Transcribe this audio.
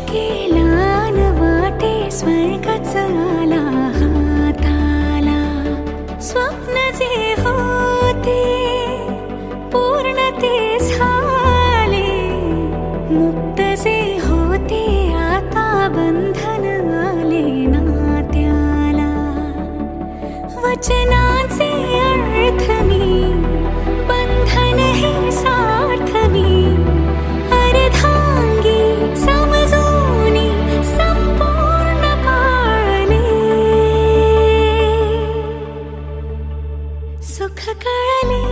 केला न वाटे स्वर्गच आला हाताला. स्वप्न जे होते पूर्ण ते झाले, मुक्त जे होते आता बंधन आले नात्याला. वचनाचे अर्थ मी, बंधन हे सार्थ मी, अर्धांगी समजूनी संपूर्ण पाळले. सुख कळले